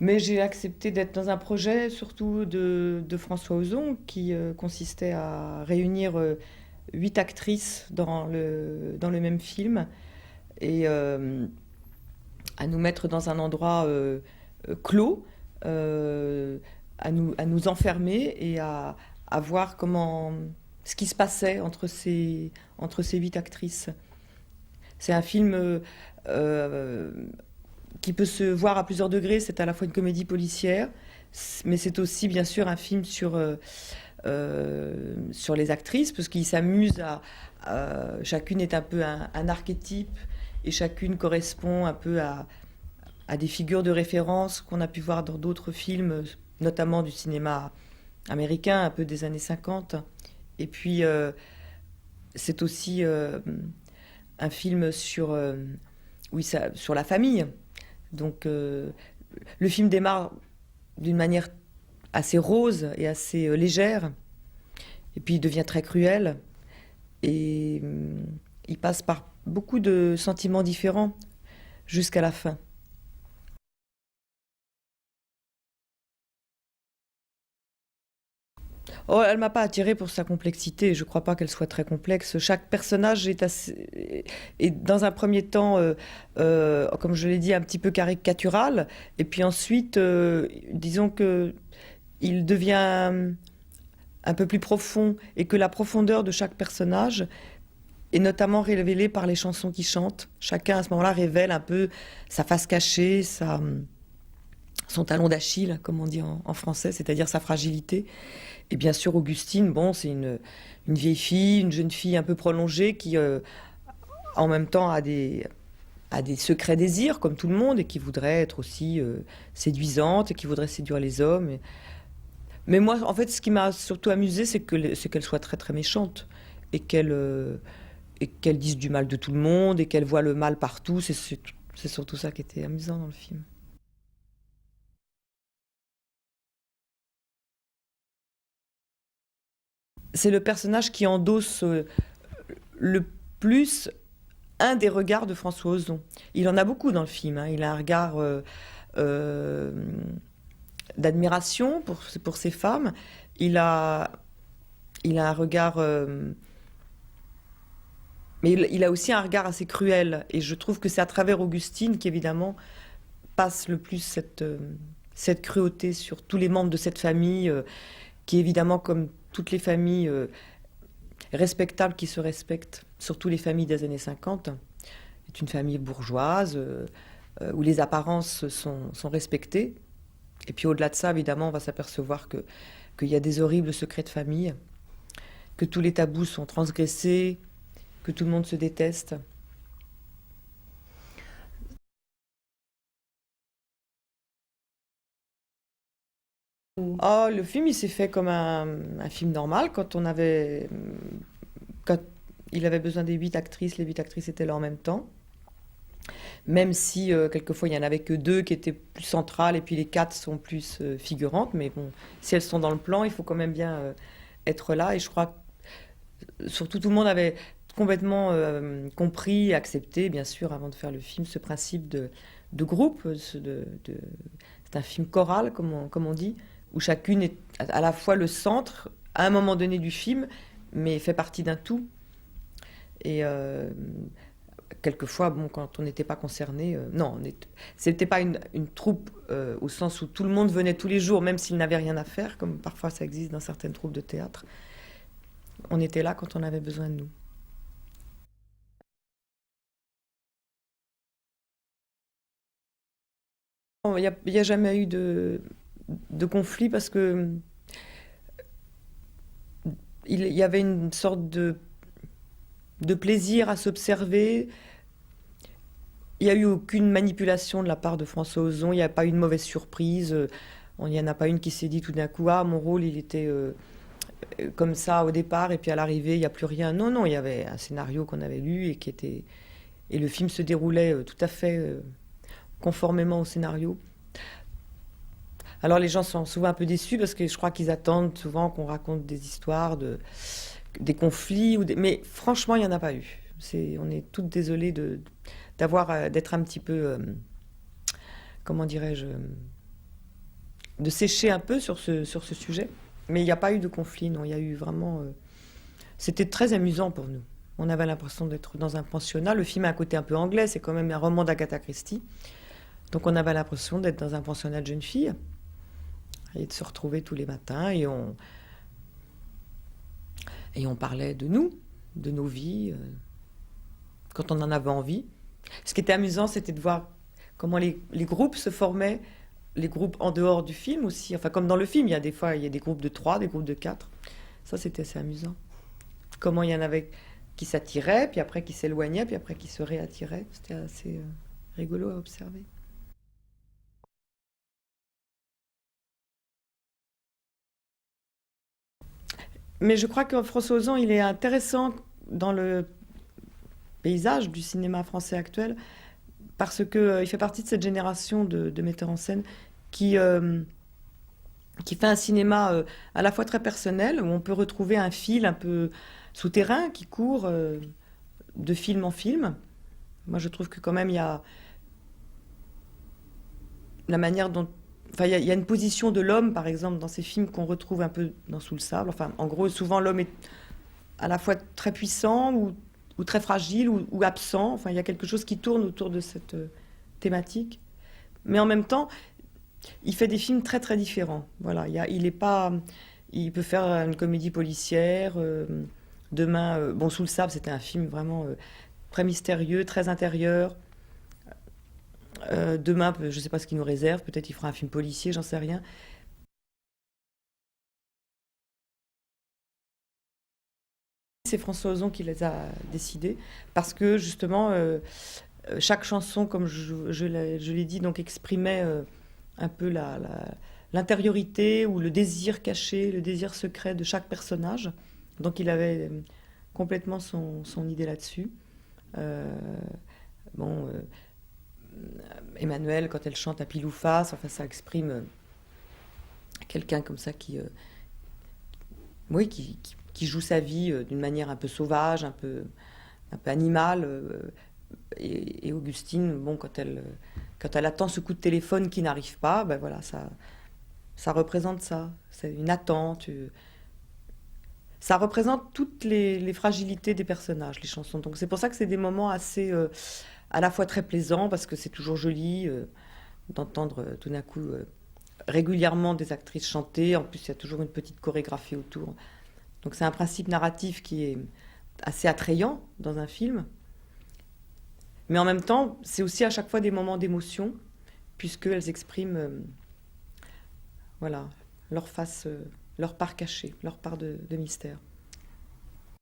Mais j'ai accepté d'être dans un projet surtout de François Ozon qui consistait à réunir 8 actrices dans le même film et à nous mettre dans un endroit clos, euh, à nous enfermer et à voir ce qui se passait entre ces 8 actrices. C'est un film euh, qui peut se voir à plusieurs degrés. C'est à la fois une comédie policière, mais c'est aussi bien sûr un film sur les actrices, parce qu'il s'amuse chacune est un peu un archétype, et chacune correspond un peu à des figures de référence qu'on a pu voir dans d'autres films, notamment du cinéma américain, un peu des années 50. Et puis, c'est aussi un film oui, sur la famille. Donc, le film démarre d'une manière assez rose et assez légère, et puis il devient très cruel, et il passe par beaucoup de sentiments différents jusqu'à la fin. Oh, elle m'a pas attirée pour sa complexité. Je crois pas qu'elle soit très complexe. Chaque personnage est dans un premier temps, comme je l'ai dit, un petit peu caricatural, et puis ensuite, disons que il devient un peu plus profond, et que la profondeur de chaque personnage est notamment révélée par les chansons qu'il chante. Chacun à ce moment-là révèle un peu sa face cachée, son talon d'Achille, comme on dit en français, c'est-à-dire sa fragilité. Et bien sûr, Augustine, bon, c'est une vieille fille, une jeune fille un peu prolongée qui, en même temps, a des secrets désirs, comme tout le monde, et qui voudrait être aussi séduisante, et qui voudrait séduire les hommes. Mais moi, en fait, ce qui m'a surtout amusée, c'est qu'elle soit très très méchante, et et qu'elle dise du mal de tout le monde, et qu'elle voit le mal partout. C'est surtout ça qui était amusant dans le film. C'est le personnage qui endosse le plus un des regards de François Ozon. Il en a beaucoup dans le film, hein. Il a un regard euh, d'admiration pour ces femmes. Il a, il a un regard... mais il a aussi un regard assez cruel. Et je trouve que c'est à travers Augustine qu'évidemment passe le plus cette cruauté sur tous les membres de cette famille, qui évidemment, comme toutes les familles respectables qui se respectent, surtout les familles des années 50, est une famille bourgeoise, où les apparences sont respectées. Et puis au-delà de ça, évidemment, on va s'apercevoir qu'il y a des horribles secrets de famille, que tous les tabous sont transgressés, que tout le monde se déteste. Oh, le film, il s'est fait comme un film normal. Quand il avait besoin des 8 actrices, les 8 actrices étaient là en même temps. Même si quelquefois il n'y en avait que deux qui étaient plus centrales, et puis les 4 sont plus figurantes. Mais bon, si elles sont dans le plan, il faut quand même bien être là. Et je crois que surtout tout le monde avait complètement compris et accepté, bien sûr, avant de faire le film, ce principe de groupe. C'est un film choral, comme on dit, où chacune est à la fois le centre, à un moment donné du film, mais fait partie d'un tout. Et quelquefois, bon, quand on n'était pas concerné, non, c'était pas une troupe au sens où tout le monde venait tous les jours, même s'il n'avait rien à faire, comme parfois ça existe dans certaines troupes de théâtre. On était là quand on avait besoin de nous. Il y a jamais eu de conflit, parce que il y avait une sorte de plaisir à s'observer. Il n'y a eu aucune manipulation de la part de François Ozon, il n'y a pas eu de mauvaise surprise. Il n'y en a pas une qui s'est dit tout d'un coup, ah, mon rôle, il était comme ça au départ, et puis à l'arrivée, il n'y a plus rien. Non, non, il y avait un scénario qu'on avait lu et qui était... Et le film se déroulait tout à fait conformément au scénario. Alors les gens sont souvent un peu déçus, parce que je crois qu'ils attendent souvent qu'on raconte des histoires, des conflits, mais franchement, il n'y en a pas eu. On est toutes désolées d'être un petit peu, comment dirais-je, de sécher un peu sur ce sujet. Mais il n'y a pas eu de conflit, non. Il y a eu vraiment. C'était très amusant pour nous. On avait l'impression d'être dans un pensionnat. Le film a un côté un peu anglais, c'est quand même un roman d'Agatha Christie. Donc on avait l'impression d'être dans un pensionnat de jeunes filles et de se retrouver tous les matins et on parlait de nous, de nos vies, quand on en avait envie. Ce qui était amusant, c'était de voir comment les groupes se formaient, les groupes en dehors du film aussi. Enfin, comme dans le film, il y a des fois il y a des groupes de 3, des groupes de 4. Ça, c'était assez amusant. Comment il y en avait qui s'attiraient, puis après qui s'éloignaient, puis après qui se réattiraient. C'était assez rigolo à observer. Mais je crois que François Ozon, il est intéressant dans le paysage du cinéma français actuel parce que il fait partie de cette génération de metteurs en scène qui, euh, qui fait un cinéma à la fois très personnel, où on peut retrouver un fil un peu souterrain qui court de film en film. Moi, je trouve que quand même, il y a la manière dont... Enfin, il y a une position de l'homme, par exemple, dans ces films qu'on retrouve un peu dans Sous le sable. Enfin, en gros, souvent, l'homme est à la fois très puissant ou très fragile ou absent. Enfin, il y a quelque chose qui tourne autour de cette thématique. Mais en même temps, il fait des films très très différents. Voilà, il est pas, il peut faire une comédie policière. Demain, bon, Sous le sable, c'était un film vraiment très mystérieux, très intérieur. Demain, je ne sais pas ce qu'il nous réserve. Peut-être il fera un film policier, j'en sais rien. C'est François Ozon qui les a décidés parce que justement, chaque chanson, comme je l'ai dit, donc exprimait un peu l'intériorité ou le désir caché, le désir secret de chaque personnage. Donc il avait complètement son idée là-dessus. Euh, bon, Emmanuel, quand elle chante à pile ou face, enfin ça exprime quelqu'un comme ça oui, qui joue sa vie d'une manière un peu sauvage, un peu animale. Et Augustine, bon, quand elle attend ce coup de téléphone qui n'arrive pas, ben voilà, ça représente ça. C'est une attente. Ça représente toutes les fragilités des personnages, les chansons. Donc c'est pour ça que c'est des moments assez, à la fois très plaisants, parce que c'est toujours joli d'entendre tout d'un coup régulièrement des actrices chanter. En plus, il y a toujours une petite chorégraphie autour. Donc c'est un principe narratif qui est assez attrayant dans un film. Mais en même temps, c'est aussi à chaque fois des moments d'émotion, puisqu'elles expriment voilà, leur face, leur part cachée, leur part de mystère.